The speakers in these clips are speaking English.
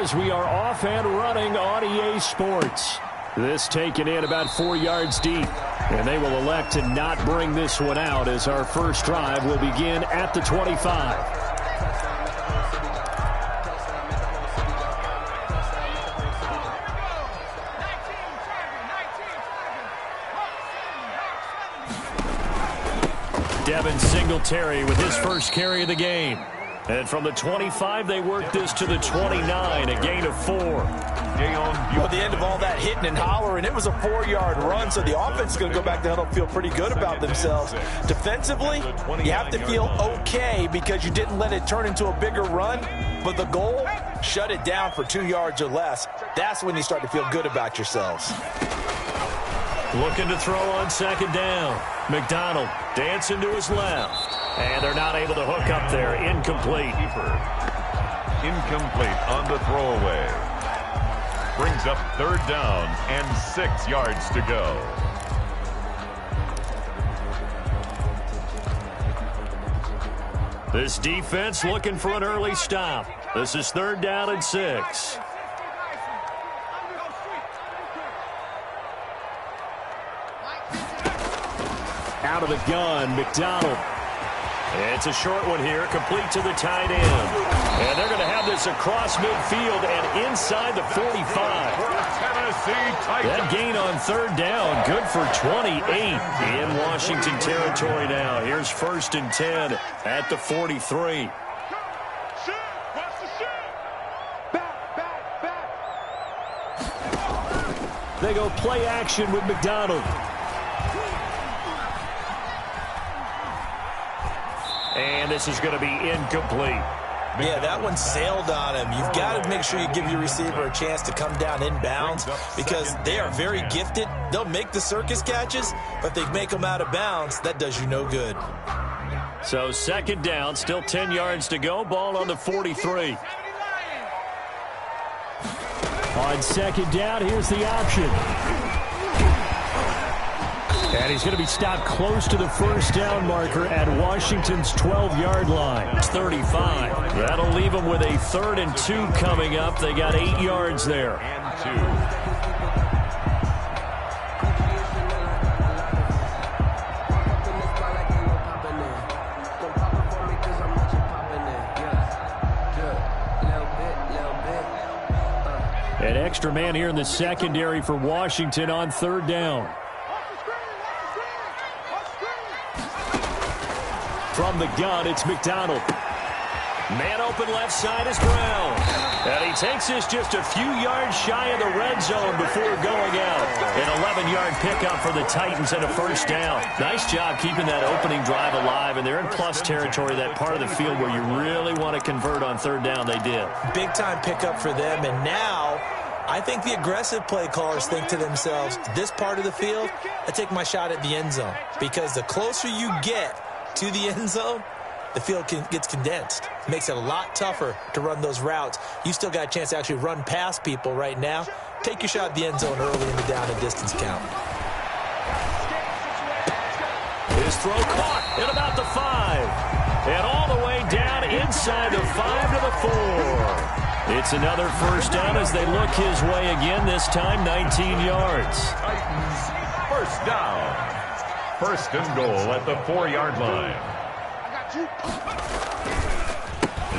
as we are off and running on EA Sports. This taken in about 4 yards deep. And they will elect to not bring this one out as our first drive will begin at the 25. Devin Singletary with his first carry of the game. And from the 25, they work this to the 29, a gain of 4. At the end of all that hitting and hollering, it was a 4-yard run, so the offense is going to go back to huddle and feel pretty good about themselves. Defensively, you have to feel okay because you didn't let it turn into a bigger run, but the goal, shut it down for 2 yards or less. That's when you start to feel good about yourselves. Looking to throw on second down. McDonald dancing to his left. And they're not able to hook up there. Incomplete. Incomplete on the throwaway. Brings up 3rd down and 6 yards to go. This defense looking for an early stop. This is 3rd down and 6. Out of the gun, McDonald. It's a short one here, complete to the tight end. And they're going to have this across midfield and inside the 45. That gain on 3rd down, good for 28 in Washington territory now. Here's 1st and 10 at the 43. They go play action with McDonald. And this is going to be incomplete. Yeah, that one sailed on him. You've got to make sure you give your receiver a chance to come down inbounds because they are very gifted. They'll make the circus catches, but they make them out of bounds. That does you no good. So 2nd down, still 10 yards to go. Ball on the 43. On 2nd down, here's the option. And he's going to be stopped close to the 1st down marker at Washington's 12-yard line. It's 35. That'll leave them with a 3rd and 2 coming up. They got 8 yards there. And 2. An extra man here in the secondary for Washington on 3rd down. From the gun, it's McDonald. Man open left side is Brown. And he takes this just a few yards shy of the red zone before going out. An 11-yard pickup for the Titans and a 1st down. Nice job keeping that opening drive alive, and they're in plus territory, that part of the field where you really want to convert on 3rd down. They did. Big-time pickup for them, and now I think the aggressive play callers think to themselves, this part of the field, I take my shot at the end zone, because the closer you get to the end zone, the field gets condensed. It makes it a lot tougher to run those routes. You still got a chance to actually run past people right now. Take your shot at the end zone early in the down and distance count. His throw caught at about the 5. And all the way down inside the 5 to the 4. It's another 1st down as they look his way again, this time 19 yards. Titans 1st down. 1st and goal at the 4-yard line.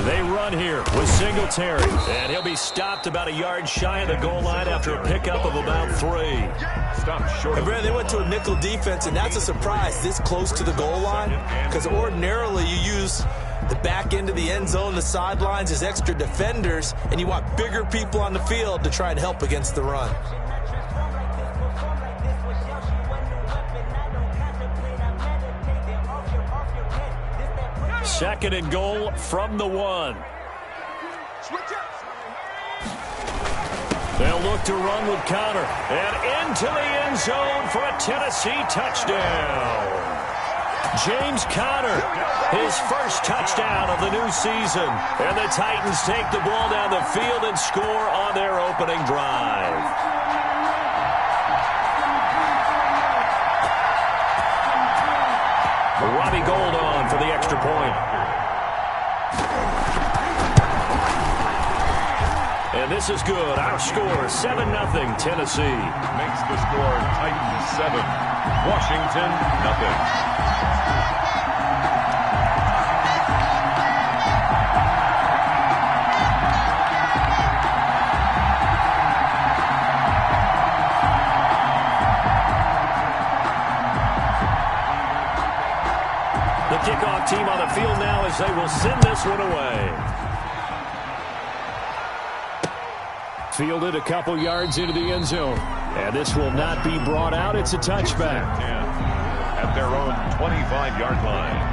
They run here with Singletary, and he'll be stopped about a yard shy of the goal line after a pickup of about 3. Stopped short. And they went to a nickel defense, and that's a surprise this close to the goal line, because ordinarily you use the back end of the end zone, the sidelines as extra defenders, and you want bigger people on the field to try and help against the run. 2nd and goal from the 1. They'll look to run with Connor. And into the end zone for a Tennessee touchdown. James Conner, his first touchdown of the new season. And the Titans take the ball down the field and score on their opening drive. Robbie Gould on for the extra point. And And this is good. Our score, 7-0 Tennessee. Makes the score Titans 7. Washington, nothing. The kickoff team on the field now as they will send this one away. Fielded a couple yards into the end zone. And this will not be brought out. It's a touchback. At their own 25-yard line.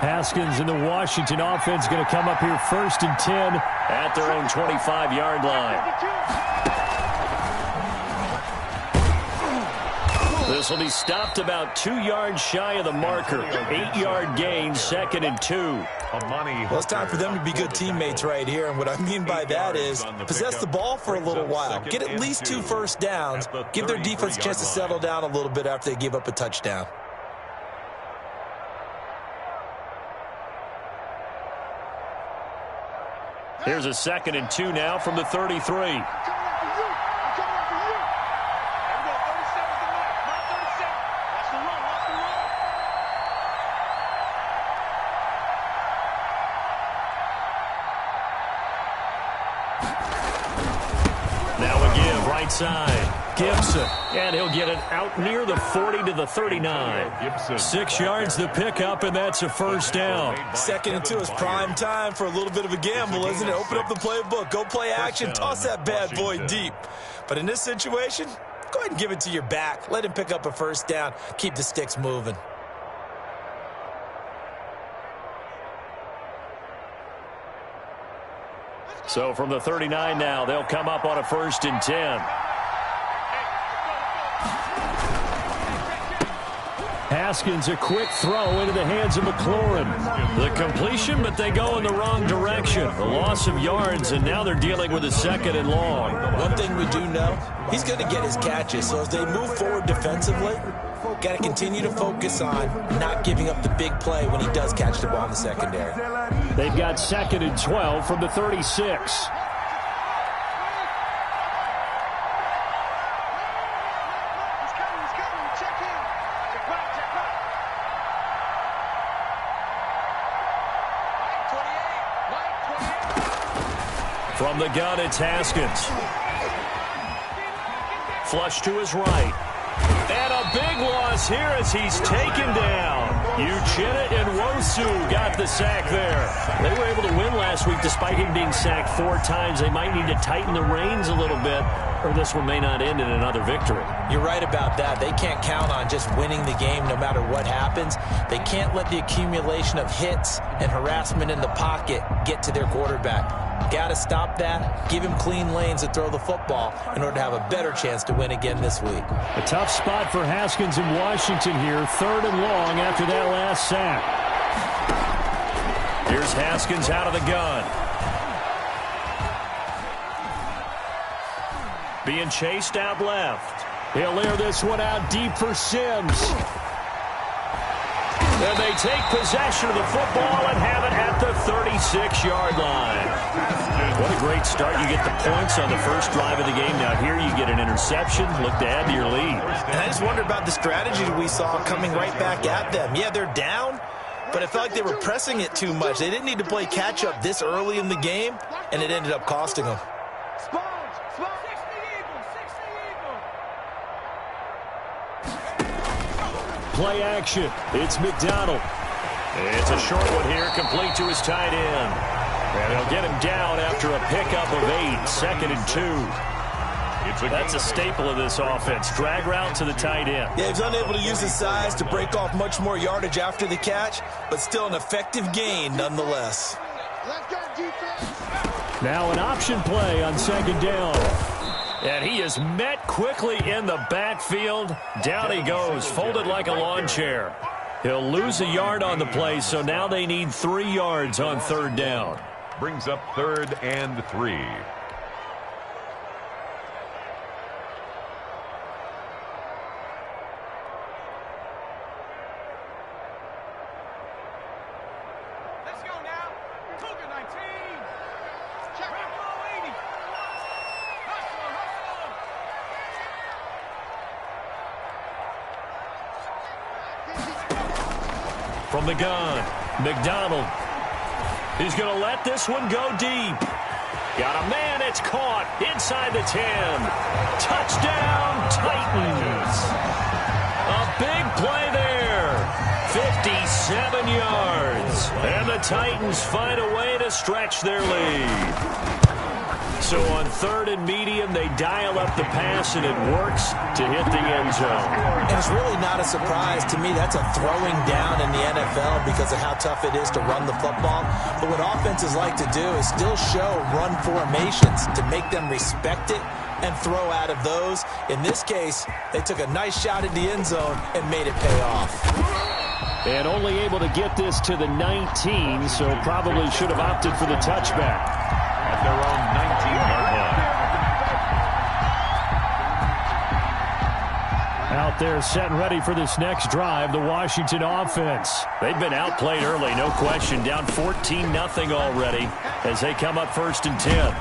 Haskins and the Washington offense going to come up here 1st and 10 at their own 25-yard line. This will be stopped about 2 yards shy of the marker. 8-yard gain, 2nd and 2. Well, it's time for them to be good teammates right here, and what I mean by that is possess the ball for a little while. Get at least 2 first downs. Give their defense a chance to settle down a little bit after they give up a touchdown. Here's a 2nd and 2 now from the 33. Now again, right side. Gibson, and he'll get it out near the 40 to the 39. 6 yards the pickup, and that's a first down. 2nd and 2 is prime time for a little bit of a gamble, isn't it? Open up the playbook, go play action, toss that bad boy deep. But in this situation, go ahead and give it to your back. Let him pick up a first down. Keep the sticks moving. So from the 39 now, they'll come up on a 1st and 10. Haskins, a quick throw into the hands of McLaurin. The completion, but they go in the wrong direction. A loss of yards, and now they're dealing with a 2nd and long. One thing we do know, he's going to get his catches. So as they move forward defensively, got to continue to focus on not giving up the big play when he does catch the ball in the secondary. They've got 2nd and 12 from the 36. From the gun, it's Haskins. Flush to his right. And a big loss here as he's taken down. Uchenna and Nwosu got the sack there. They were able to win last week despite him being sacked 4 times. They might need to tighten the reins a little bit, or this one may not end in another victory. You're right about that. They can't count on just winning the game no matter what happens. They can't let the accumulation of hits and harassment in the pocket get to their quarterback. Got to stop that, give him clean lanes to throw the football in order to have a better chance to win again this week. A tough spot for Haskins in Washington here, 3rd and long after that last sack. Here's Haskins out of the gun. Being chased out left. He'll air this one out deep for Sims. And they take possession of the football and have it at the 36-yard line. What a great start. You get the points on the first drive of the game. Now here you get an interception. Look to add to your lead. And I just wonder about the strategy we saw coming right back at them. Yeah, they're down, but I felt like they were pressing it too much. They didn't need to play catch-up this early in the game, and it ended up costing them. Play action. It's McDonald. It's a short one here, complete to his tight end. And he'll get him down after a pickup of 8, 2nd and 2. That's a staple of this offense. Drag route to the tight end. Yeah, he's unable to use his size to break off much more yardage after the catch, but still an effective gain nonetheless. Now an option play on 2nd down. And he is met quickly in the backfield. Down he goes, folded like a lawn chair. He'll lose a yard on the play, so now they need 3 yards on third down. Brings up 3rd and 3. Let's go now. Cougar 19. Check it. 80. Hustle, hustle. From the gun, McDonald. He's going to let this one go deep. Got a man, it's caught inside the 10. Touchdown, Titans. A big play there. 57 yards. And the Titans find a way to stretch their lead. So on 3rd and medium, they dial up the pass, and it works to hit the end zone. And it's really not a surprise to me. That's a throwing down in the NFL because of how tough it is to run the football. But what offenses like to do is still show run formations to make them respect it and throw out of those. In this case, they took a nice shot at the end zone and made it pay off. And only able to get this to the 19, so probably should have opted for the touchback. At their own 19-yard line. Out there set and ready for this next drive, the Washington offense. They've been outplayed early, no question. Down 14-0 already as they come up 1st and 10.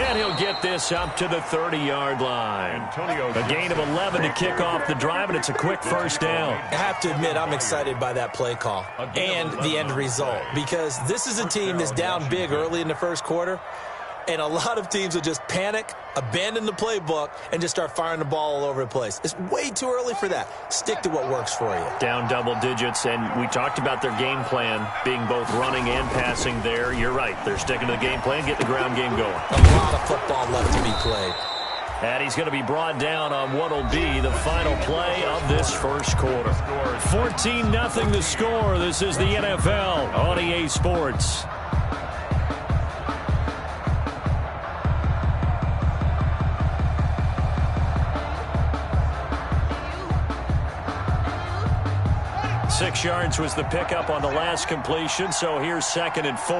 And he'll get this up to the 30-yard line. A gain of 11 to kick off the drive, and it's a quick first down. I have to admit, I'm excited by that play call and the end result because this is a team that's down big early in the first quarter. And a lot of teams will just panic, abandon the playbook, and just start firing the ball all over the place. It's way too early for that. Stick to what works for you. Down double digits, and we talked about their game plan being both running and passing there. You're right. They're sticking to the game plan, getting the ground game going. A lot of football left to be played. And he's going to be brought down on what will be the final play of this first quarter. 14-0 the score. This is the NFL on EA Sports. Six yards was the pickup on the last completion, so here's 2nd and 4.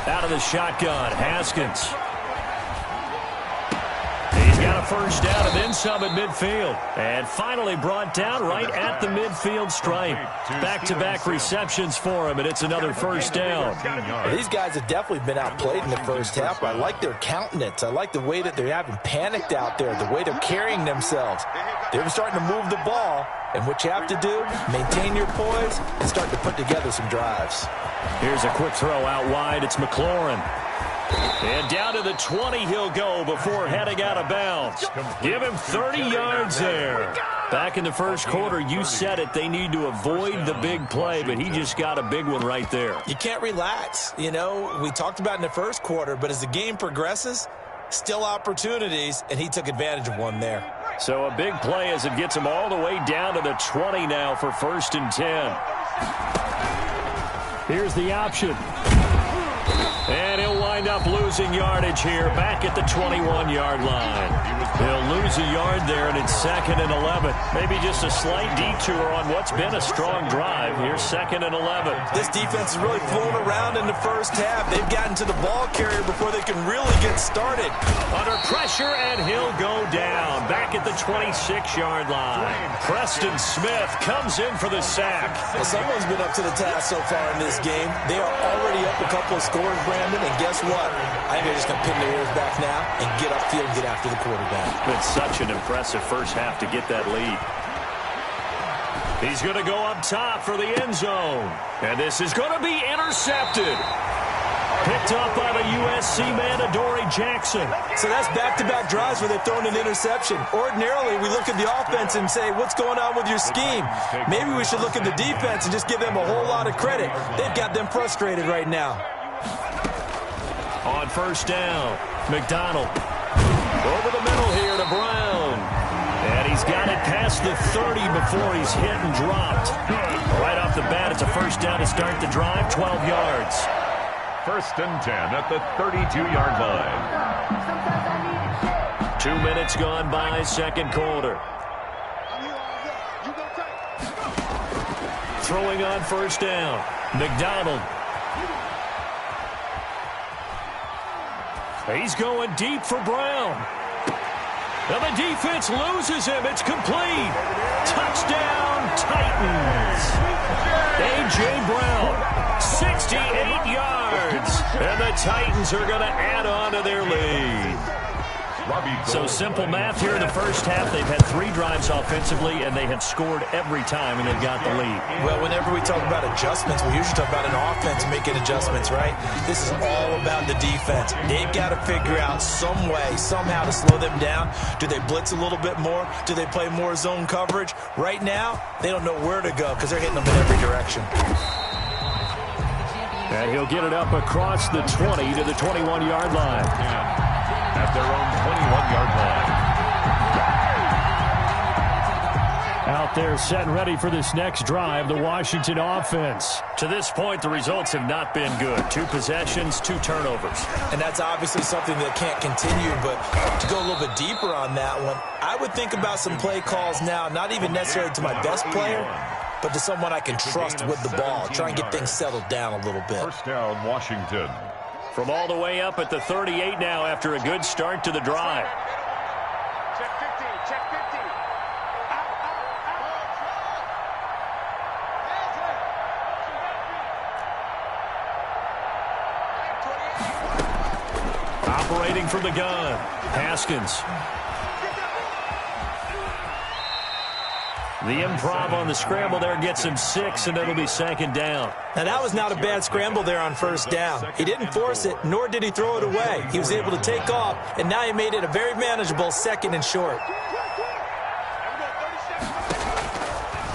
Out of the shotgun, Haskins. He's got a first down and then some at midfield. And finally brought down right at the midfield stripe. Back-to-back receptions for him, and it's another first down. Well, these guys have definitely been outplayed in the first half, but I like their countenance. I like the way that they're having panicked out there, the way they're carrying themselves. They're starting to move the ball, and what you have to do, maintain your poise and start to put together some drives. Here's a quick throw out wide. It's McLaurin. And down to the 20 he'll go before heading out of bounds. Give him 30 yards there. Back in the first quarter, you said it, they need to avoid the big play, but he just got a big one right there. You can't relax. You know, we talked about in the first quarter, but as the game progresses, still opportunities, and he took advantage of one there. So a big play as it gets him all the way down to the 20 now for 1st and 10. Here's the option. And he'll wind up losing yardage here back at the 21-yard line. He'll lose a yard there, and it's 2nd and 11. Maybe just a slight detour on what's been a strong drive. Here's 2nd and 11. This defense is really flown around in the first half. They've gotten to the ball carrier before they can really get started. Under pressure, and he'll go down back at the 26-yard line. Preston Smith comes in for the sack. Well, someone's been up to the task so far in this game. They are already up a couple of scores, Brandon, and guess what? I think they're just going to pin their ears back now and get upfield and get after the quarterback. It's such an impressive first half to get that lead. He's going to go up top for the end zone. And this is going to be intercepted. Picked up by the USC man, Adoree Jackson. So that's back-to-back drives where they've thrown an interception. Ordinarily, we look at the offense and say, what's going on with your scheme? Maybe we should look at the defense and just give them a whole lot of credit. They've got them frustrated right now. On first down, McDonald. Over the middle here to Brown. And he's got it past the 30 before he's hit and dropped. Right off the bat, it's a first down to start the drive, 12 yards. 1st and 10 at the 32-yard line. 2 minutes gone by, second quarter. Throwing on first down. McDonald. He's going deep for Brown. And the defense loses him. It's complete. Touchdown, Titans. A.J. Brown, 68 yards. And the Titans are going to add on to their lead. So simple math here in the first half. They've had 3 drives offensively, and they have scored every time, and they've got the lead. Well, whenever we talk about adjustments, we usually talk about an offense making adjustments, right? This is all about the defense. They've got to figure out some way, somehow to slow them down. Do they blitz a little bit more? Do they play more zone coverage? Right now, they don't know where to go because they're hitting them in every direction. And he'll get it up across the 20 to the 21-yard line. At their own 21-yard line. Out there set and ready for this next drive, the Washington offense. To this point, the results have not been good. 2 possessions, 2 turnovers. And that's obviously something that can't continue, but to go a little bit deeper on that one, I would think about some play calls now, not even necessarily to my best player, but to someone I can trust with the ball. Try and get things settled down a little bit. First down, Washington. From all the way up at the 38 now after a good start to the drive. Check 50, check 50. Operating from the gun, Haskins. The improv on the scramble there gets him 6, and it'll be second down. Now, that was not a bad scramble there on first down. He didn't force it, nor did he throw it away. He was able to take off, and now he made it a very manageable second and short.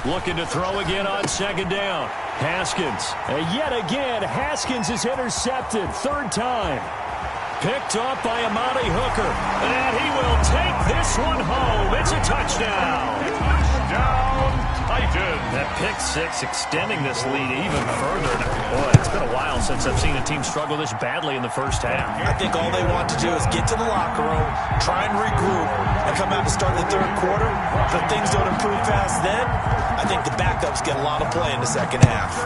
Looking to throw again on second down. Haskins. And yet again, Haskins is intercepted. 3rd time. Picked off by Amani Hooker. And he will take this one home. It's a touchdown. Touchdown, Titans. That pick 6 extending this lead even further. Boy, it's been a while since I've seen a team struggle this badly in the first half. I think all they want to do is get to the locker room, try and regroup, and come out to start the 3rd quarter. If things don't improve fast then, I think the backups get a lot of play in the second half.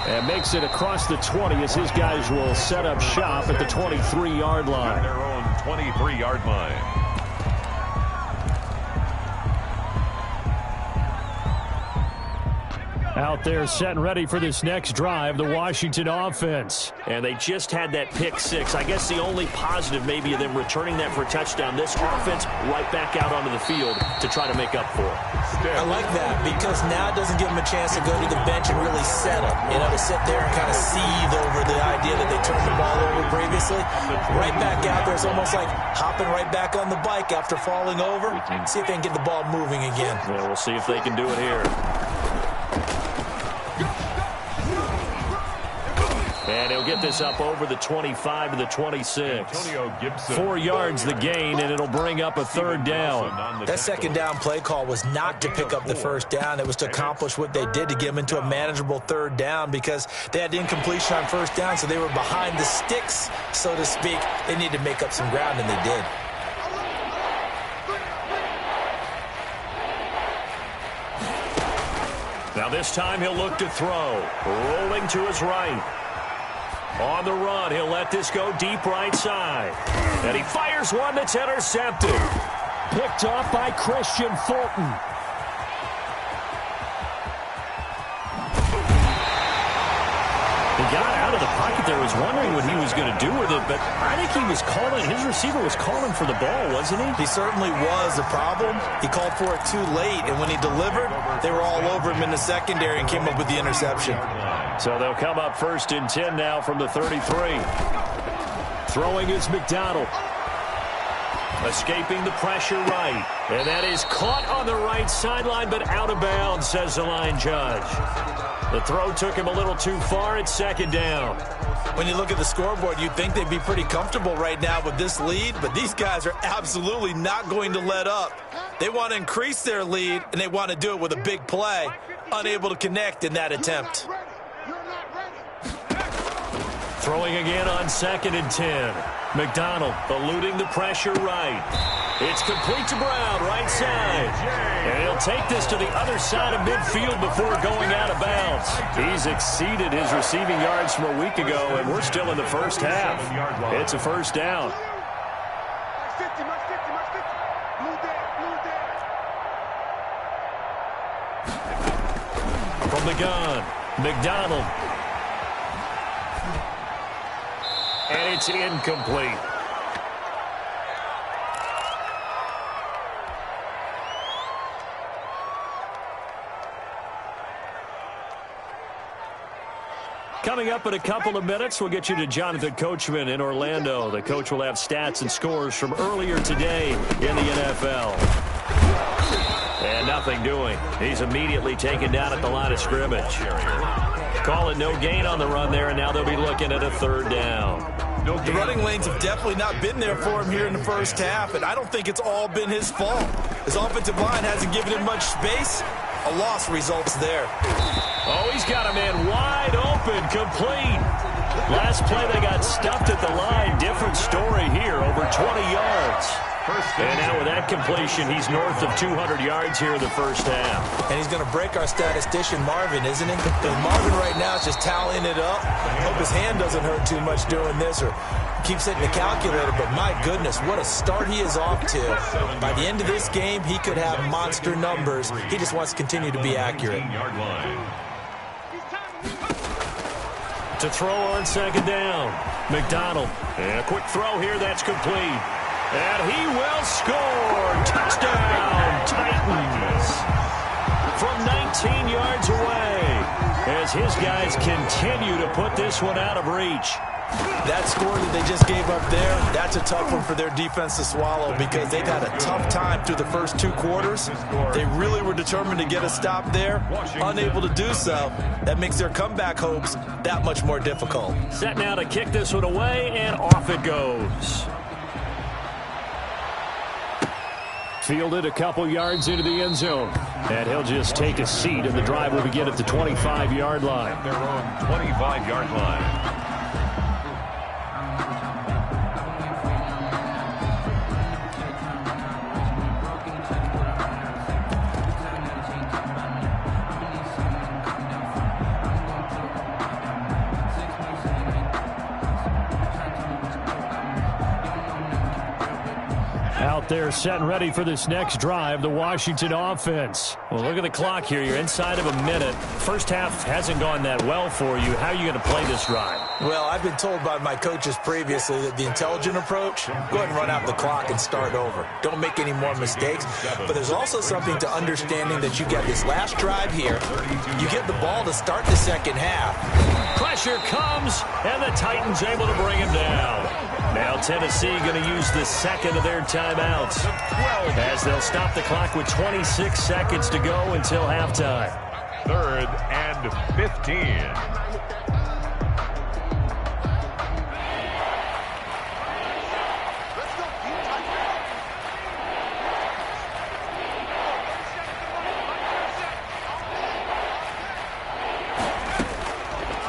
And makes it across the 20 as his guys will set up shop at the 23-yard line. At their own 23-yard line. Out there set and ready for this next drive, the Washington offense. And they just had that pick 6. I guess the only positive maybe of them returning that for a touchdown. This offense right back out onto the field to try to make up for it. I like that because now it doesn't give them a chance to go to the bench and really settle. You know, to sit there and kind of seethe over the idea that they turned the ball over previously. Right back out there, it's almost like hopping right back on the bike after falling over. See if they can get the ball moving again. Yeah, we'll see if they can do it here. And he'll get this up over the 25 to the 26. 4 yards the gain, and it'll bring up a 3rd down. That second down play call was not to pick up the first down. It was to accomplish what they did to get them into a manageable 3rd down because they had incompletion on first down, so they were behind the sticks, so to speak. They needed to make up some ground, and they did. Now this time he'll look to throw. Rolling to his right. On the run, he'll let this go deep right side. And he fires one that's intercepted. Picked off by Christian Fulton. He got out of the pocket there, was wondering what he was going to do with it, but I think he was calling, his receiver was calling for the ball, wasn't he? He certainly was. The problem, he called for it too late, and when he delivered, they were all over him in the secondary and came up with the interception. So they'll come up 1st and 10 now from the 33. Throwing is McDonald. Escaping the pressure right. And that is caught on the right sideline, but out of bounds, says the line judge. The throw took him a little too far. It's 2nd down. When you look at the scoreboard, you'd think they'd be pretty comfortable right now with this lead, but these guys are absolutely not going to let up. They want to increase their lead, and they want to do it with a big play. Unable to connect in that attempt. Throwing again on 2nd and 10. McDonald eluding the pressure right. It's complete to Brown, right side. And he'll take this to the other side of midfield before going out of bounds. He's exceeded his receiving yards from a week ago, and we're still in the first half. It's a first down. From the gun, McDonald. And it's incomplete. Coming up in a couple of minutes, we'll get you to Jonathan Coachman in Orlando. The coach will have stats and scores from earlier today in the NFL. And nothing doing. He's immediately taken down at the line of scrimmage. Calling no gain on the run there, and now they'll be looking at a 3rd down. The running lanes have definitely not been there for him here in the first half, and I don't think it's all been his fault. His offensive line hasn't given him much space. A loss results there. Oh, he's got a man wide open, complete. Last play they got stuffed at the line. Different story here, over 20 yards. And now with that completion, he's north of 200 yards here in the first half. And he's going to break our statistician, Marvin, isn't he? Because Marvin right now is just tallying it up. Hope his hand doesn't hurt too much doing this or keeps hitting the calculator. But my goodness, what a start he is off to. By the end of this game, he could have monster numbers. He just wants to continue to be accurate. To throw on 2nd down, McDonald. And a quick throw here, that's complete. And he will score. Touchdown, Titans. From 19 yards away, as his guys continue to put this one out of reach. That score that they just gave up there, that's a tough one for their defense to swallow because they've had a tough time through the first 2 quarters. They really were determined to get a stop there, unable to do so. That makes their comeback hopes that much more difficult. Set now to kick this one away, and off it goes. Fielded a couple yards into the end zone. And he'll just take a seat, and the drive will begin at the 25-yard line. Their own 25-yard line. Out there set and ready for this next drive, the Washington offense. Well, look at the clock here. You're inside of a minute. First half hasn't gone that well for you. How are you going to play this drive? Well, I've been told by my coaches previously that the intelligent approach, go ahead and run out the clock and start over. Don't make any more mistakes. But there's also something to understanding that you get this last drive here. You get the ball to start the second half. Pressure comes, and the Titans able to bring him down. Now Tennessee going to use the second of their timeouts as they'll stop the clock with 26 seconds to go until halftime. 3rd and 15.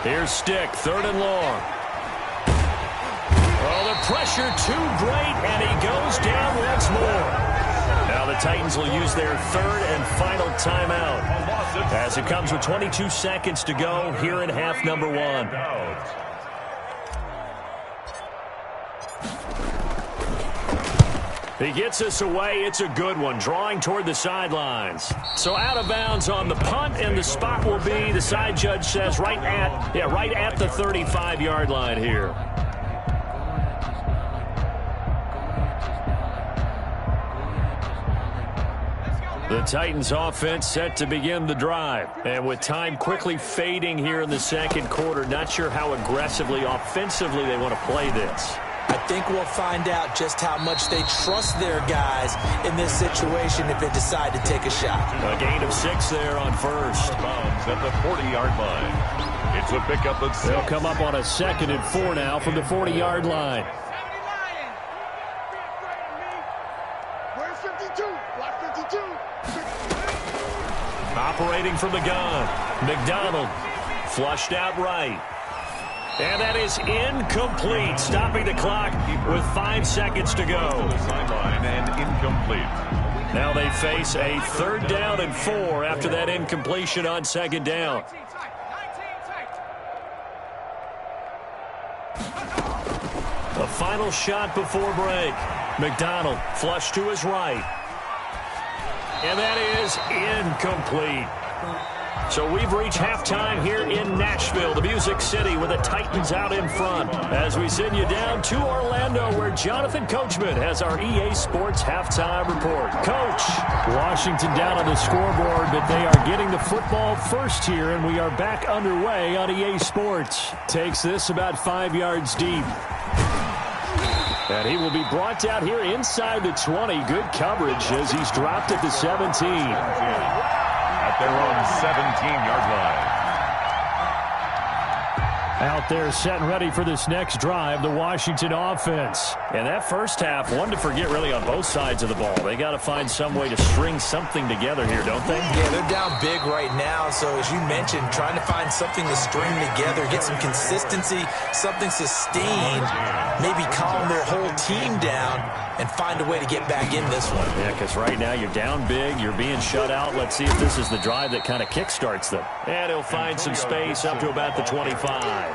Here's Stick, 3rd and long. Oh, the pressure too great, and he goes down once more. Now the Titans will use their 3rd and final timeout as it comes with 22 seconds to go here in half number 1. He gets us away. It's a good one, drawing toward the sidelines. So out of bounds on the punt, and the spot will be, the side judge says, right at the 35-yard line here. The Titans offense set to begin the drive. And with time quickly fading here in the second quarter, not sure how aggressively, offensively they want to play this. I think we'll find out just how much they trust their guys in this situation if they decide to take a shot. A gain of 6 there on first. Bounds at the 40-yard line. It's a pickup of 6. They'll come up on a 2nd and 4 now from the 40-yard line. Where's 52? Block 52. Operating from the gun, McDonald flushed out right. And that is incomplete, stopping the clock with 5 seconds to go. Sideline and incomplete. Now they face a 3rd down and 4 after that incompletion on 2nd down. The final shot before break. McDonald flush to his right. And that is incomplete. So we've reached halftime here in Nashville, the Music City, with the Titans out in front. As we send you down to Orlando, where Jonathan Coachman has our EA Sports halftime report. Coach, Washington down on the scoreboard, but they are getting the football first here, and we are back underway on EA Sports. Takes this about 5 yards deep. And he will be brought down here inside the 20. Good coverage as he's dropped at the 17. At their own 17-yard line. Out there set and ready for this next drive, the Washington offense. And that first half, one to forget really on both sides of the ball. They got to find some way to string something together here, don't they? Yeah, they're down big right now. So as you mentioned, trying to find something to string together, get some consistency, something sustained, maybe calm their whole team down and find a way to get back in this one. Yeah, because right now you're down big, you're being shut out. Let's see if this is the drive that kind of kickstarts them. And he'll find some space up to about the 25.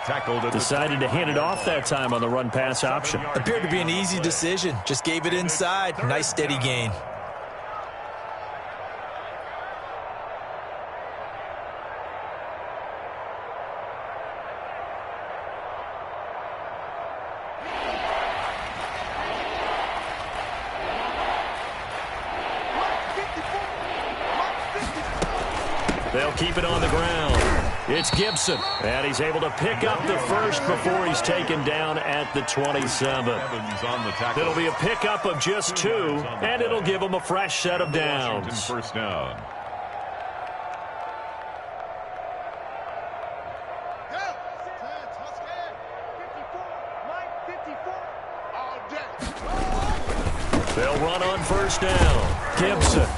Tackled. Decided to hand it off that time on the run-pass option. Appeared to be an easy decision. Just gave it inside. Nice steady gain. They'll keep it on the ground. It's Gibson, and he's able to pick up the first before he's taken down at the 27. It'll be a pickup of just 2, and it'll give him a fresh set of downs. First down. They'll run on first down. Gibson.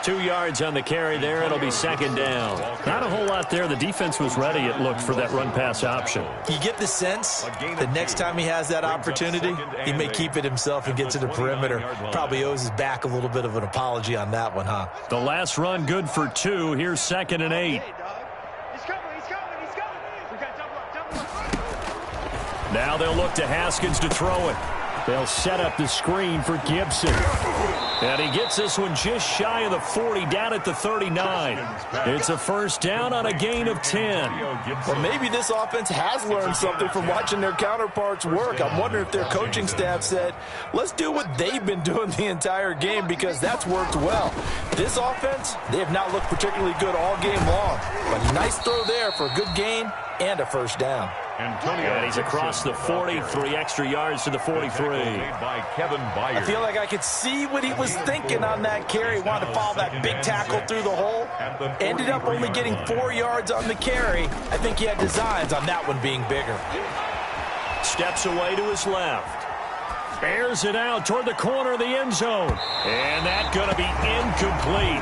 2 yards on the carry there. It'll be 2nd down. Not a whole lot there. The defense was ready, it looked, for that run-pass option. You get the sense that next time he has that opportunity, he may keep it himself and get to the perimeter. Probably owes his back a little bit of an apology on that one, huh? The last run good for 2. Here's 2nd and 8. Now they'll look to Haskins to throw it. They'll set up the screen for Gibson. And he gets this one just shy of the 40, down at the 39. It's a first down on a gain of 10. Well, maybe this offense has learned something from watching their counterparts work. I'm wondering if their coaching staff said, let's do what they've been doing the entire game, because that's worked well. This offense, they have not looked particularly good all game long. But a nice throw there for a good gain and a first down. And he's across the 40, 3 extra yards to the 43. I feel like I could see what he was thinking on that carry. Wanted to follow that big tackle through the hole. Ended up only getting 4 yards on the carry. I think he had designs on that one being bigger. Steps away to his left. Airs it out toward the corner of the end zone. And that's going to be incomplete.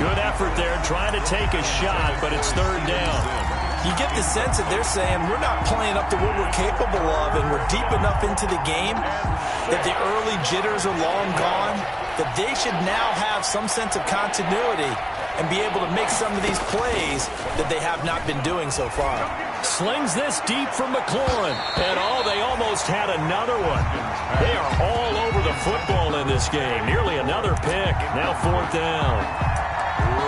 Good effort there, trying to take a shot, but it's 3rd down. You get the sense that they're saying we're not playing up to what we're capable of, and we're deep enough into the game that the early jitters are long gone, that they should now have some sense of continuity and be able to make some of these plays that they have not been doing so far. Slings this deep from McLaurin, and they almost had another one. They are all over the football in this game. Nearly another pick. Now 4th down.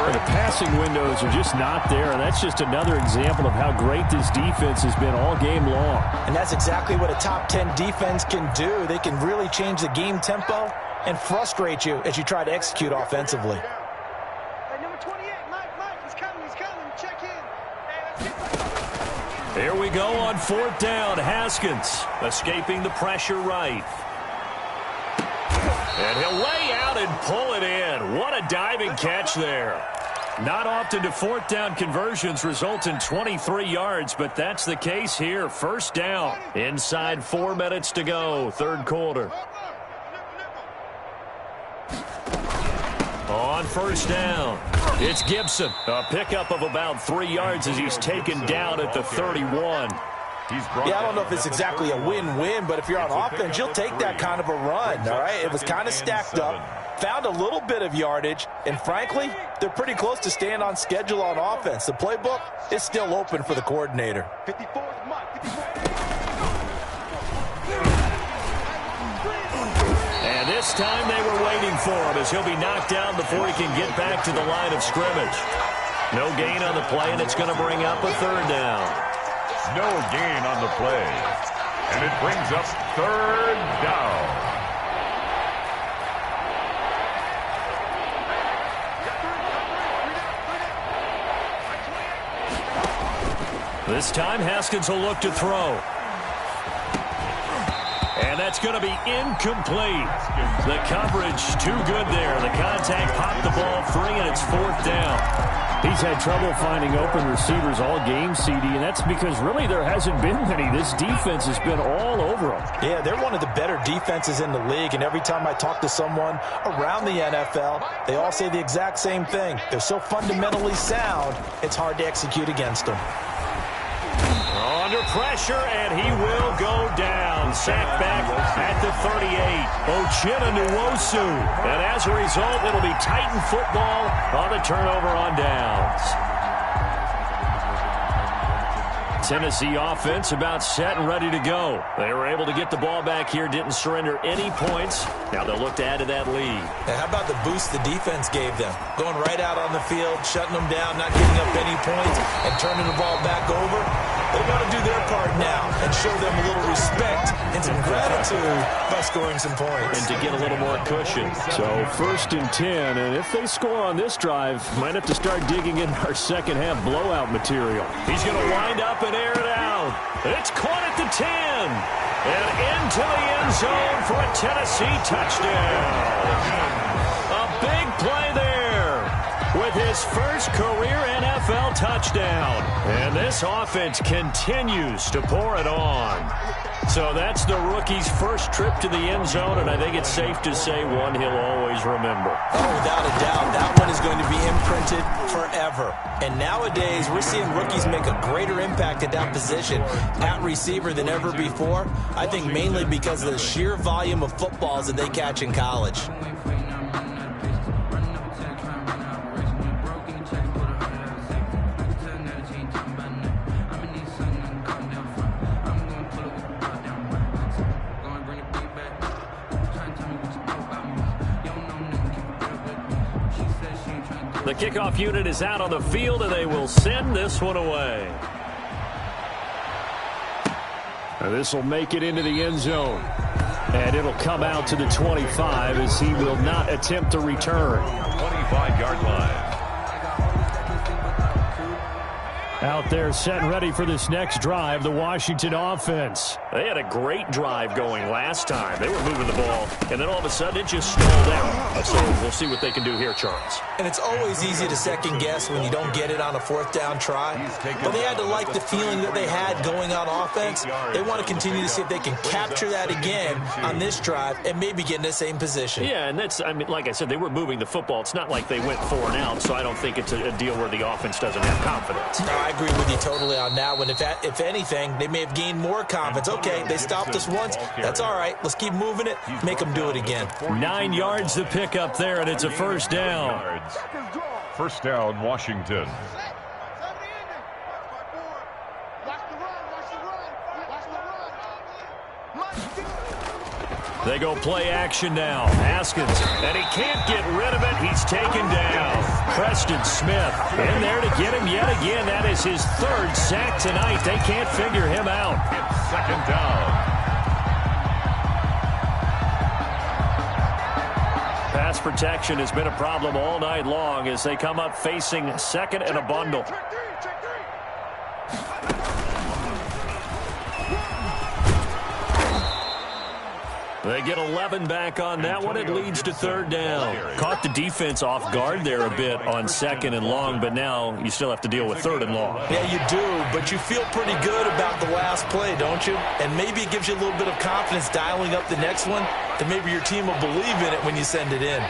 The passing windows are just not there, and that's just another example of how great this defense has been all game long. And that's exactly what a top 10 defense can do. They can really change the game tempo and frustrate you as you try to execute offensively. Hey, number 28, Mike, he's coming, check in. Here we go on 4th down. Haskins escaping the pressure right. And he'll lay out and pull it in. What a diving catch there. Not often do 4th down conversions result in 23 yards, but that's the case here. First down. Inside 4 minutes to go. 3rd quarter. On first down. It's Gibson. A pickup of about 3 yards as he's taken down at the 31. Yeah, I don't know if it's exactly a win-win, but if you're on offense, you'll take that kind of a run, all right? It was kind of stacked up, found a little bit of yardage, and frankly, they're pretty close to staying on schedule on offense. The playbook is still open for the coordinator. And this time they were waiting for him as he'll be knocked down before he can get back to the line of scrimmage. No gain on the play, and it's going to bring up a 3rd down. No gain on the play. And it brings up 3rd down. This time Haskins will look to throw. And that's going to be incomplete. The coverage too good there. The contact popped the ball free, and it's 4th down. He's had trouble finding open receivers all game, CD, and that's because really there hasn't been many. This defense has been all over them. Yeah, they're one of the better defenses in the league, and every time I talk to someone around the NFL, they all say the exact same thing. They're so fundamentally sound, it's hard to execute against them. Under pressure, and he will go down. Sacked back at the 38. Ochena Nwosu. And as a result, it'll be Titan football on the turnover on downs. Tennessee offense about set and ready to go. They were able to get the ball back here, didn't surrender any points. Now they'll look to add to that lead. Now, how about the boost the defense gave them? Going right out on the field, shutting them down, not giving up any points, and turning the ball back over. They want to do their part now and show them a little respect and some gratitude by scoring some points. And to get a little more cushion. So 1st and 10, and if they score on this drive, might have to start digging in our second half blowout material. He's going to wind up and air it out. It's caught at the 10. And into the end zone for a Tennessee touchdown. A big play there with his first career NFL touchdown. And this offense continues to pour it on. So that's the rookie's first trip to the end zone, and I think it's safe to say one he'll always remember. Oh, without a doubt, that one is going to be imprinted forever. And nowadays, we're seeing rookies make a greater impact at that position at receiver than ever before. I think mainly because of the sheer volume of footballs that they catch in college. The kickoff unit is out on the field, and they will send this one away. This will make it into the end zone. And it'll come out to the 25 as he will not attempt to return. 25-yard line. Out there set and ready for this next drive, the Washington offense. They had a great drive going last time. They were moving the ball, and then all of a sudden it just stalled out. So we'll see what they can do here, Charles. And it's always easy to second guess when you don't get it on a 4th down try. But they had to like the feeling that they had going on offense. They want to continue to see if they can capture that again on this drive and maybe get in the same position. Yeah, and that's, I mean, like I said, they were moving the football. It's not like they went 4 and out, so I don't think it's a deal where the offense doesn't have confidence. I agree with you totally on that one. If anything, they may have gained more confidence. Okay, they stopped us once. That's all right. Let's keep moving it. Make them do it again. 9 yards to pick up there, and it's a 1st down. 1st down, Washington. They go play action now. Haskins, and he can't get rid of it. He's taken down. Preston Smith in there to get him yet again. That is his 3rd sack tonight. They can't figure him out. It's 2nd down. Pass protection has been a problem all night long as they come up facing 2nd and a bundle. They get 11 back on that one. It leads to 3rd down. Caught the defense off guard there a bit on 2nd and long, but now you still have to deal with 3rd and long. Yeah, you do, but you feel pretty good about the last play, don't you? And maybe it gives you a little bit of confidence dialing up the next one, that maybe your team will believe in it when you send it in.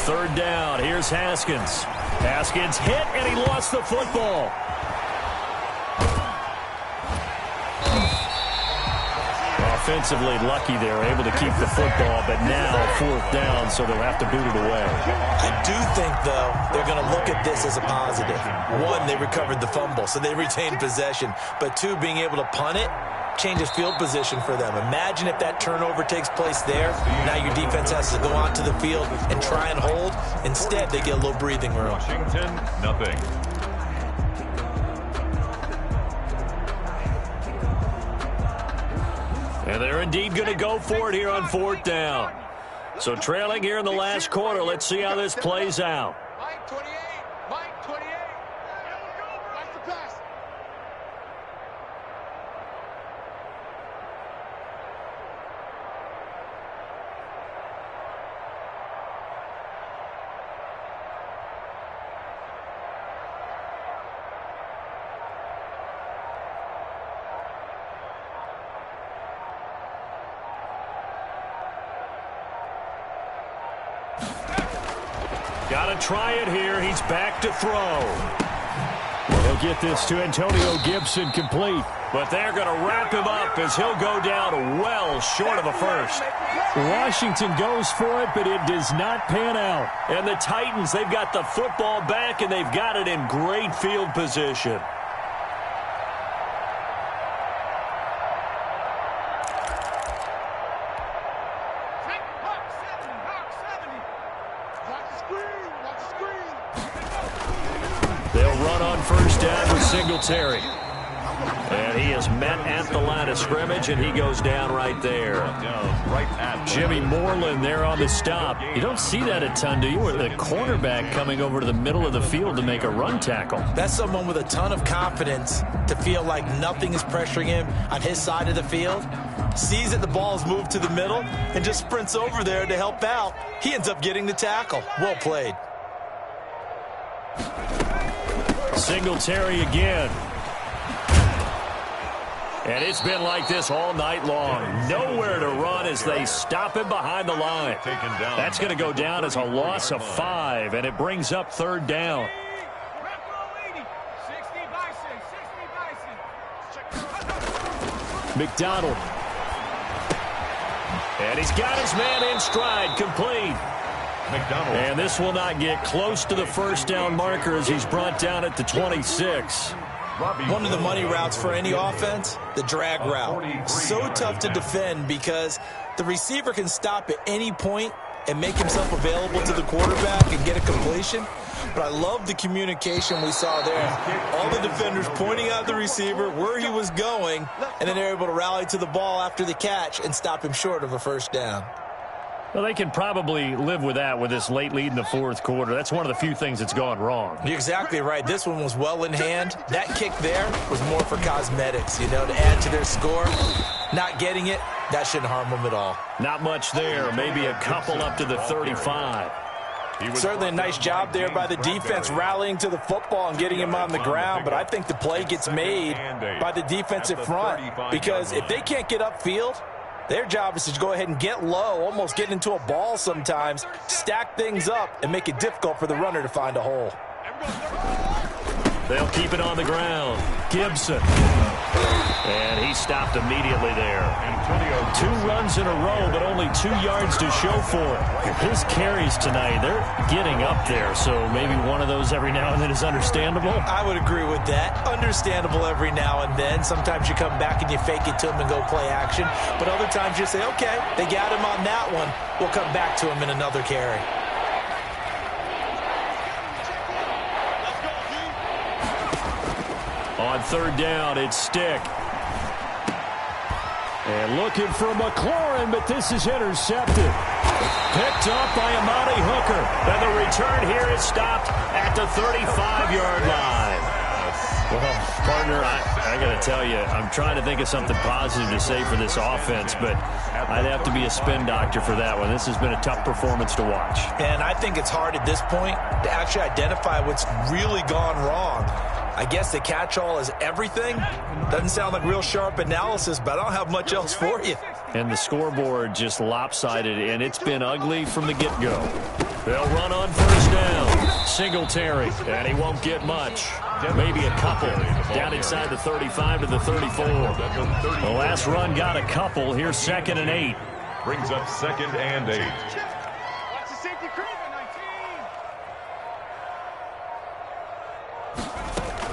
3rd down. Here's Haskins. Haskins hit, and he lost the football. Offensively lucky they were able to keep the football, but now 4th down, so they'll have to boot it away. I do think, though, they're going to look at this as a positive. 1, they recovered the fumble, so they retained possession. But 2, being able to punt it changes field position for them. Imagine if that turnover takes place there. Now your defense has to go onto the field and try and hold. Instead, they get a little breathing room. Washington, nothing. And they're indeed going to go for it here on 4th down. So trailing here in the last quarter. Let's see how this plays out. Mike 28. Mike 28. Watch the pass. Got to try it here. He's back to throw. Well, he'll get this to Antonio Gibson complete. But they're going to wrap him up as he'll go down well short of a first. Washington goes for it, but it does not pan out. And the Titans, they've got the football back, and they've got it in great field position. They'll run on 1st down with Singletary. And he is met at the line of scrimmage, and he goes down right there. Jimmy Moreland there on the stop. You don't see that a ton, do you? With the cornerback coming over to the middle of the field to make a run tackle. That's someone with a ton of confidence to feel like nothing is pressuring him on his side of the field. Sees that the ball is moved to the middle and just sprints over there to help out. He ends up getting the tackle. Well played. Singletary again. And it's been like this all night long. Nowhere to run as they stop him behind the line. That's going to go down as a loss of 5, and it brings up 3rd down. McDonald. And he's got his man in stride, complete. McDonald. And this will not get close to the 1st down marker as he's brought down at the 26. One of the money routes for any offense, the drag route. So tough to defend because the receiver can stop at any point and make himself available to the quarterback and get a completion. But I love the communication we saw there. All the defenders pointing out the receiver, where he was going, and then they're able to rally to the ball after the catch and stop him short of a 1st down. Well, they can probably live with that with this late lead in the 4th quarter. That's one of the few things that's gone wrong. You're exactly right. This one was well in hand. That kick there was more for cosmetics, you know, to add to their score. Not getting it, that shouldn't harm them at all. Not much there. Maybe a couple up to the 35. Certainly a nice job there by the defense rallying to the football and getting him on the ground, but I think the play gets made by the defensive front because if they can't get upfield, their job is to go ahead and get low, almost get into a ball sometimes, stack things up, and make it difficult for the runner to find a hole. They'll keep it on the ground. Gibson. And he stopped immediately there. 2 runs in a row, but only 2 yards to show for it. His carries tonight, they're getting up there, so maybe one of those every now and then is understandable. I would agree with that. Understandable every now and then. Sometimes you come back and you fake it to him and go play action. But other times you say, okay, they got him on that one. We'll come back to him in another carry. On 3rd down, it's Stick. And looking for McLaurin, but this is intercepted. Picked up by Amani Hooker. And the return here is stopped at the 35-yard line. Well, partner, I got to tell you, I'm trying to think of something positive to say for this offense, but I'd have to be a spin doctor for that one. This has been a tough performance to watch. And I think it's hard at this point to actually identify what's really gone wrong. I guess the catch-all is everything. Doesn't sound like real sharp analysis, but I don't have much else for you. and the scoreboard just lopsided, and it's been ugly from the get-go. They'll run on first down. Singletary, and he won't get much. Maybe a couple. Down inside the 35 to the 34. The last run got a couple. Here's 2nd and 8. Brings up 2nd and 8. Watch the safety creep.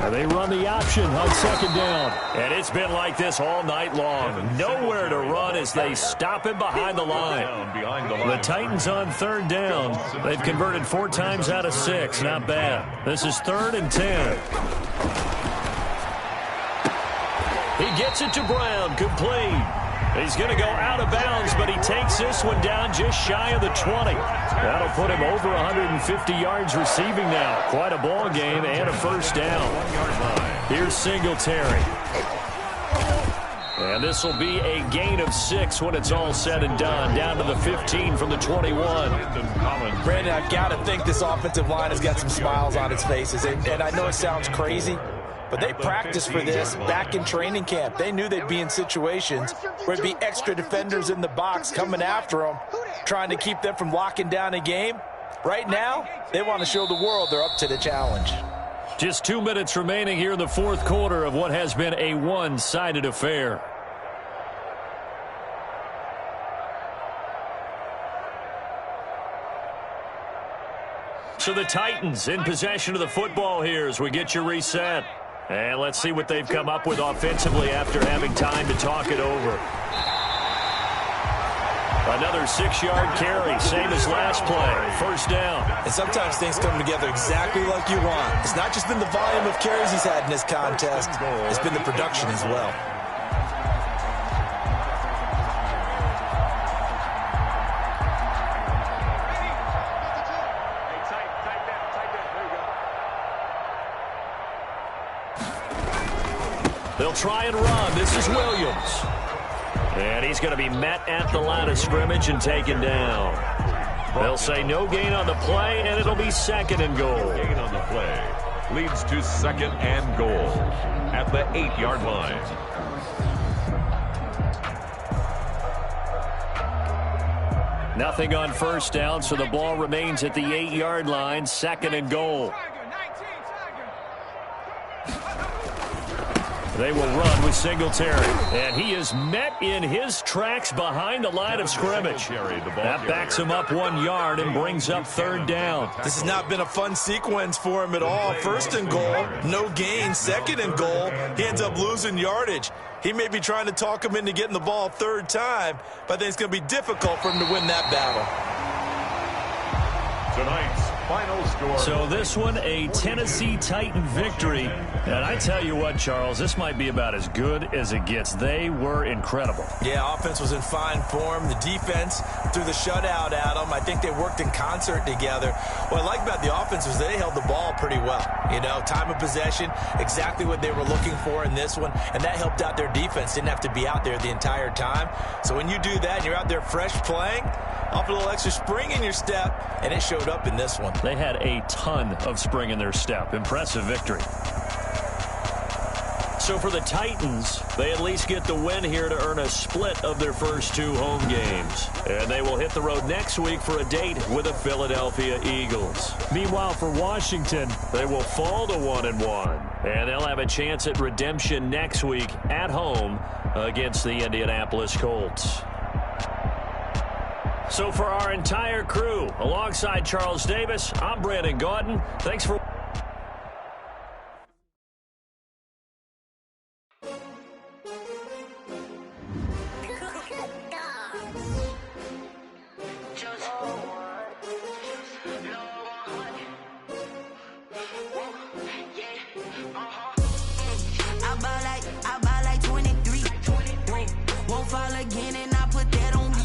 19. They run the option on 2nd down. And it's been like this all night long. Nowhere to run as they stop him behind the line. The Titans on 3rd down. They've converted 4 times out of 6. Not bad. This is 3rd and 10. He gets it to Brown. Complete. He's going to go out of bounds, but he takes this one down just shy of the 20. That'll put him over 150 yards receiving now. Quite a ball game and a first down. Here's Singletary. And this will be a gain of 6 when it's all said and done. Down to the 15 from the 21. Brandon, I've got to think this offensive line has got some smiles on its faces. And I know it sounds crazy, but they practiced for this back in training camp. They knew they'd be in situations where it'd be extra defenders in the box coming after them, trying to keep them from locking down a game. Right now, they want to show the world they're up to the challenge. Just 2 minutes remaining here in the 4th quarter of what has been a one-sided affair. So the Titans in possession of the football here as we get you reset. And let's see what they've come up with offensively after having time to talk it over. Another 6-yard carry, same as last play. First down. And sometimes things come together exactly like you want. It's not just been the volume of carries he's had in this contest. It's been the production as well. They'll try and run. This is Williams. And he's going to be met at the line of scrimmage and taken down. They'll say no gain on the play, and it'll be 2nd and goal. Gain on the play leads to 2nd and goal at the 8-yard line. Nothing on first down, so the ball remains at the 8-yard line. 2nd and goal. They will run with Singletary. And he is met in his tracks behind the line of scrimmage. That backs him up 1 yard and brings up 3rd down. This has not been a fun sequence for him at all. 1st and goal, no gain. 2nd and goal, he ends up losing yardage. He may be trying to talk him into getting the ball 3rd time, but I think it's going to be difficult for him to win that battle. Tonight's final score. So this one, a Tennessee Titan victory. And I tell you what, Charles, this might be about as good as it gets. They were incredible. Yeah, offense was in fine form. The defense threw the shutout at them. I think they worked in concert together. What I like about the offense was they held the ball pretty well. You know, time of possession, exactly what they were looking for in this one. And that helped out their defense. Didn't have to be out there the entire time. So when you do that and you're out there fresh playing, off a little extra spring in your step, and it showed up in this one. They had a ton of spring in their step. Impressive victory. So for the Titans, they at least get the win here to earn a split of their first 2 home games. And they will hit the road next week for a date with the Philadelphia Eagles. Meanwhile, for Washington, they will fall to 1-1. And they'll have a chance at redemption next week at home against the Indianapolis Colts. So for our entire crew, alongside Charles Davis, I'm Brandon Gaudin. Thanks for... I buy like 23. Won't fall again and I put that on me.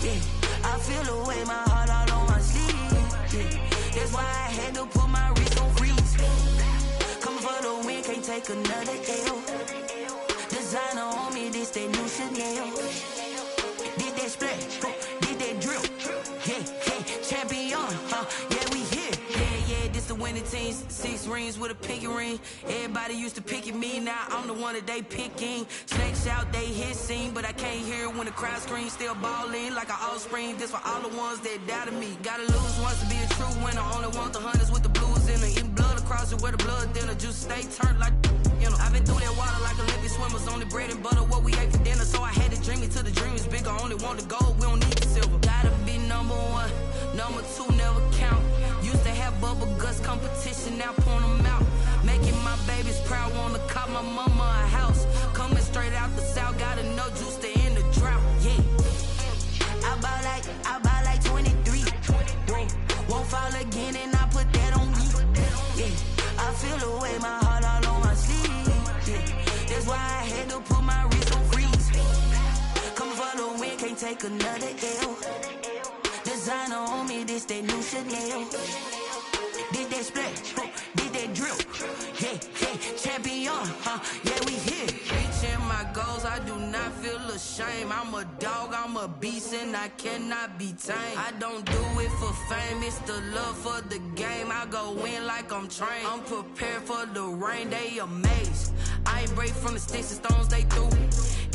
Yeah. I feel away, my heart all on my sleeve. Yeah. That's why I had to put my wrist on freeze. Coming for the win, can't take another L. Designer on me, this that new Chanel. Did that splash, did that drill. Yeah, yeah, champion, yeah, we here. Yeah, yeah, this the win. winning teams, 6 rings with a pinky ring. Everybody used to pick at me, now I'm the one that they picking. Snakes out, they hit scene, but I can't hear it when the crowd screams. Still balling like an offspring. This for all the ones that doubted me. Gotta lose once to be a true winner. Only want the hunters with the blues in it. Eating blood across it where the blood dinner. Juice stay turned like, you know. I've been through that water like Olympic swimmers. Only bread and butter, what we ate for dinner. So I had to dream it till the dream is bigger. Only want the gold, we don't need the silver. Gotta be number 1, number 2 never count. Used to have bubble guts competition, now point them out. Making my babies proud, wanna cop my mama a house. Coming straight out the south, gotta know juice to end the drought. Yeah, I bought like 23. Won't fall again, and I put that on me. Yeah, I feel the way, my heart all on my sleeve. Yeah, that's why I had to put my wrist on freeze. Coming for the win, can't take another L. Designer on me, this that new Chanel. Did that splash, did that drill. Yeah, champion, yeah, we here. Reaching my goals, I do not feel ashamed. I'm a dog, I'm a beast, and I cannot be tamed. I don't do it for fame, it's the love for the game. I go in like I'm trained. I'm prepared for the rain, they amazed. I ain't break from the sticks and stones they threw.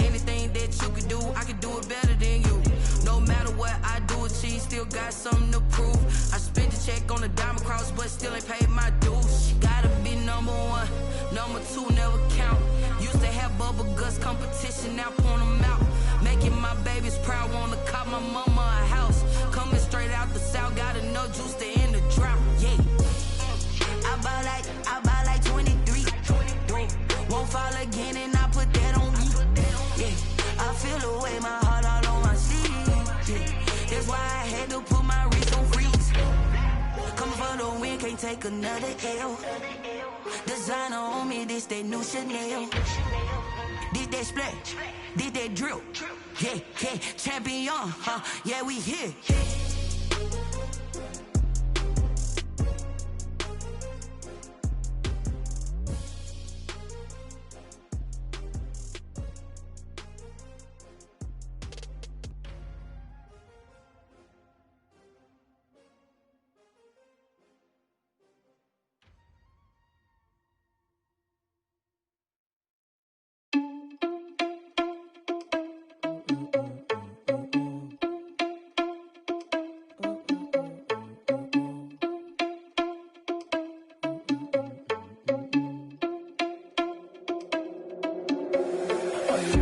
Anything that you can do, I can do it better than you. No matter what I do, achieve, still got something to prove. I spent the check on the diamond cross, but still ain't paid my dues. Gotta be number 1, number 2 never count. Used to have bubble guts competition, now point them out. Making my babies proud, wanna cop my mama a house. Coming straight out the south, gotta know juice to end the drought. Yeah, I bought like 23. Won't fall again, and I put that on me. Yeah, I feel the way, my heart all on my sleeve. Yeah, that's why I had to put my wrist on freeze. Coming for the win, can't take another L. Designer on me, this that new Chanel. Did that splash, did that drill. Yeah, champion, yeah, we here.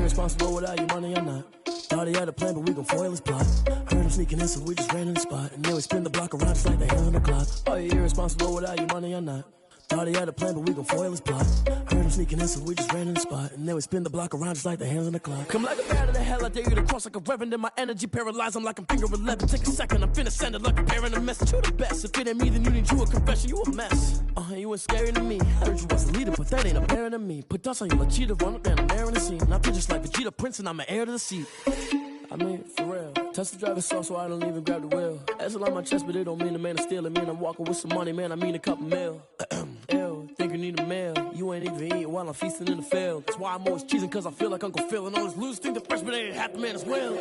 Responsible without your money or not. Thought he had a plan, but we gon' foil his plot. Heard him sneaking in, so we just ran in the spot. And then we spin the block around just like the hand on the clock. Are you irresponsible without your money or not? Thought he had a plan, but we gon' foil his plot. Heard him sneaking in, so we just ran in the spot. And then we spin the block around just like the hands on the clock. Come like a bat of the hell, I dare you to cross like a reverend. And my energy paralyzed, I'm like I'm finger 11. Take a second, I'm finna send it like a bearing a message. You the best, if it ain't me, then you need you a confession. You a mess, you ain't scary to me. Heard you was the leader, but that ain't apparent to me. Put dust on you like cheetah, run up down the air in the scene. I feel just like Vegeta Prince, and I'm an heir to the seat. I mean, for real. Touch the driver's soft, so I don't even grab the wheel. That's on my chest, but it don't mean the man is stealing. Mean I'm walking with some money, man, I mean a couple mil. Ew, think you need a meal. You ain't even eating while I'm feasting in the field. That's why I'm always cheesing, cause I feel like Uncle Phil. And all this losers think the freshman ain't half the man as well.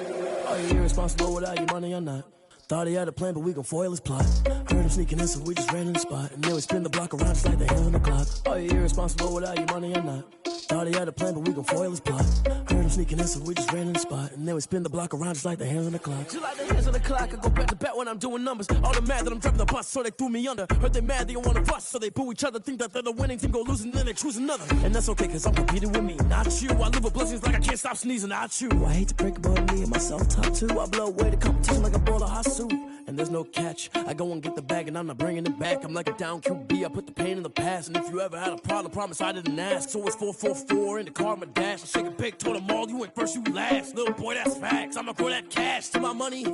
Are you irresponsible without your money or not? Thought he had a plan, but we gon' foil his plot. Heard him sneaking in, so we just ran in the spot. And then we spin the block around just like the hand on the clock. Are you irresponsible without your money or not? Thought he had a plan, but we gon' foil his plot. Heard him sneaking in, so we just ran in the spot. And then we spin the block around just like the hands on the clock. Just like the hands on the clock, I go back to back when I'm doing numbers. All the mad that I'm driving the bus, so they threw me under. Heard they mad, they don't wanna bust, so they boo each other. Think that they're the winning team, go losing, then they choose another. And that's okay, cause I'm competing with me, not you. I live with blessings like I can't stop sneezing, not you. I hate to break it, but me and myself top two. I blow away the competition like a ball of hot soup. And there's no catch, I go and get the bag and I'm not bringing it back. I'm like a down QB, I put the pain in the past. And if you ever had a problem, promise I didn't ask. So it's 444 in the car, my dash. I shake a big, told them all, you went first, you last. Little boy, that's facts, I'ma throw that cash to my money. You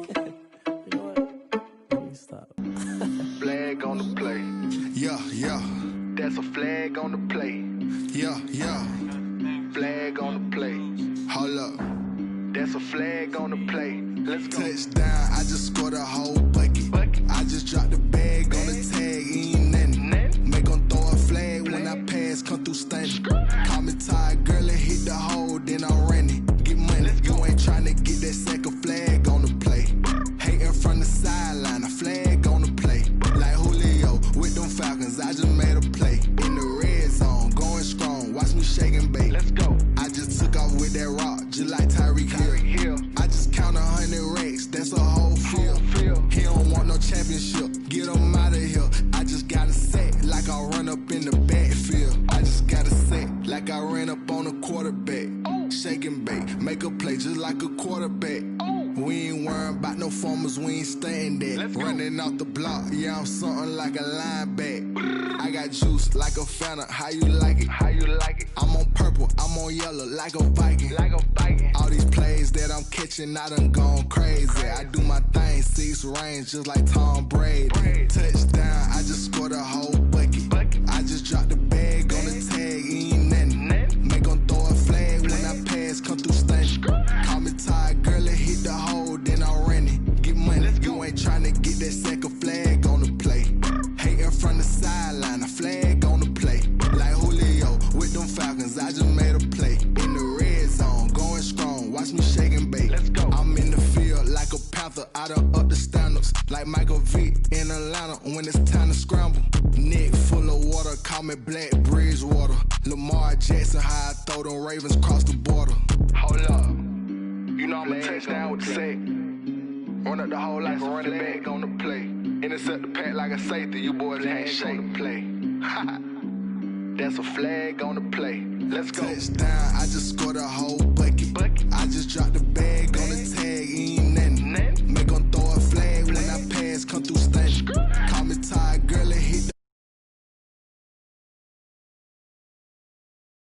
know what? Let me stop. Flag on the play. Yeah, yeah. That's a flag on the play. Yeah, yeah. Flag on the play. Hold up. That's a flag on the play. Let's go. Touchdown, I just scored a whole bucket. I just dropped the bag on the tag, ain't nothing. Make them throw a flag when I pass, come through stunning. Call me tired, girl, and hit the hole, then I'm running. Get money, you ain't trying to get that second flag on the play. Hating from the sideline, a flag on the play. Like Julio with them Falcons, I ain't worrying about no formers, we ain't staying there. Running off the block, yeah, I'm something like a lineback. I got juice like a Fanta, how you like it? How you like it? I'm on purple, I'm on yellow, like a Viking. Like a Viking. All these plays that I'm catching, I done gone crazy. I do my thing, 6 range, just like Tom Brady. Touchdown, I just scored a whole bucket. I just dropped the bag on the tag, ain't nothing. Make 'em throw a flag when I pass, come through stunning. Call me tired, girl, it hit the hole, then I ran it. Get money, you ain't tryna get that second flag on the play. Hating from the sideline, a flag on the play. Like Julio with them Falcons, I just made a play. In the red zone, going strong, watch me shake and bake. I'm in the field like a Panther, I done up the standards. Like Michael Vick in Atlanta when it's time to scramble. Neck full of water, call me Black Bridgewater. Lamar Jackson, how I throw them Ravens cross the border. Hold up, you know I'm a touchdown with the sack. Run up the hole like a running back on the play. Intercept the pack like a safety, you boys handshake on the play. That's a flag on the play. Let's go. Touchdown, I just scored a whole